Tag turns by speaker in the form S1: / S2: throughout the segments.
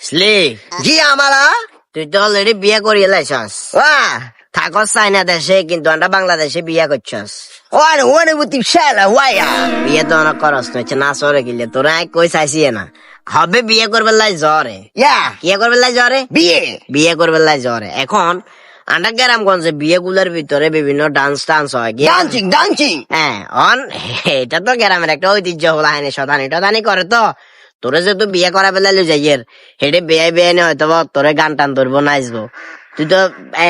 S1: স্লি
S2: জি আমালা
S1: তুই তো অলরেডি বিয়ে করিয়ে লাইছস
S2: ওয়া
S1: থাকস চাইনা দেশে কিন্তু আমরা বাংলাদেশে বিয়ে করছস
S2: ওয়ান ওয়ান বুতি শালা ওয়া
S1: বিয়ে তো অনেক করস নইছে না সরে গিলে তোরা কই চাইছি না হবে বিয়ে করবে লাই জ্বরে
S2: ইয়া
S1: বিয়ে করবে লাই জ্বরে
S2: বিয়ে
S1: বিয়ে করবে লাই জ্বরে এখন আন্ডা গ্রামগঞ্জে বিয়ে গুলার ভিতরে বিভিন্ন ডান্স টান্স হয় গিয়ে
S2: ডান্সিং ডান্সিং
S1: হ্যাঁ অন এটা তো গ্রামের একটা ঐতিহ্য হলো হানি সদানি টদানি করে তো তোরে যেহেতু বিয়ে করা বেলা যাইয়ের হেডে বেয়ে বেয়ে নে হয়তো তোরে গান টান ধরবো নাচবো তুই তো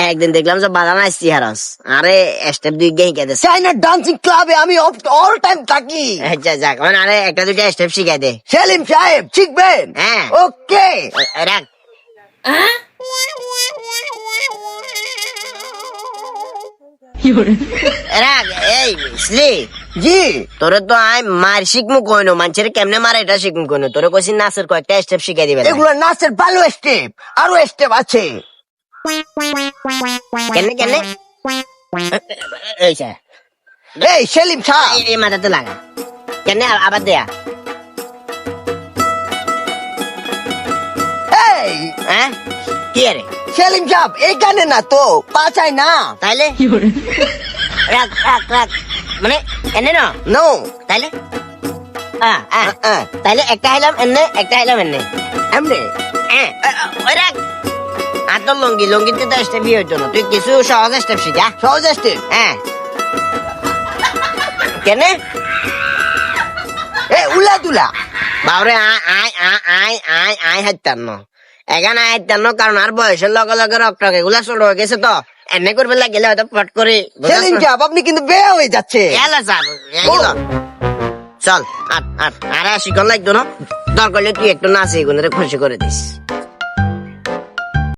S1: একদিন দেখলাম যে বাধা নাচছি হারস আরে স্টেপ দুই গে শিখাই দে
S2: চাইনা ডান্সিং ক্লাবে আমি অল টাইম থাকি
S1: আচ্ছা যাক মানে আরে একটা দুইটা স্টেপ শিখাই দে
S2: সেলিম সাহেব শিখবেন
S1: হ্যাঁ
S2: ওকে
S1: রাখ রাখ এই স্লি
S2: জি
S1: তোরে তো আই মার শিখমু কইনো মানুষের কেমনে মারে এটা শিখমু কইনো তোরে কইছি নাচের কয়েকটা স্টেপ শিখাই দিবে
S2: এগুলো নাচের ভালো স্টেপ আরো স্টেপ আছে
S1: কেনে কেনে এইসা
S2: এই সেলিম সাহেব
S1: এই মাথাতে লাগা কেনে আবার দেয়া
S2: এই
S1: হ্যাঁ কি আরে
S2: সেলিম সাহেব এইখানে না তো পাচাই না
S1: তাইলে রাখ রাখ রাখ মানে এনে না
S2: নো
S1: তাইলে তাইলে একটা হাইলাম এনে একটা হাইলাম এনে
S2: এমনি
S1: ওই রাখ আর তো লঙ্গি লঙ্গিতে তো স্টেপ বিয়ে হইতো না তুই কিছু সহজ স্টেপ শিখা
S2: সহজ স্টেপ
S1: হ্যাঁ কেনে
S2: এ উলা দুলা
S1: বাবরে আয় আয় আয় আয় আয় আয় হাইতার ন এখানে হাইতার ন কারণ আর বয়সের লগে লগে রক্ত এগুলা ছোট হয়ে গেছে তো এমনি করবে লাগলে হয়তো পট করে
S2: সেলিম সাহেব আপনি কিন্তু বেয়া হয়ে যাচ্ছে
S1: এলা স্যার চল আট আট আরে শিকল লাগতো না দরকার হলে তুই একটু নাচে এগুলো খুশি করে দিস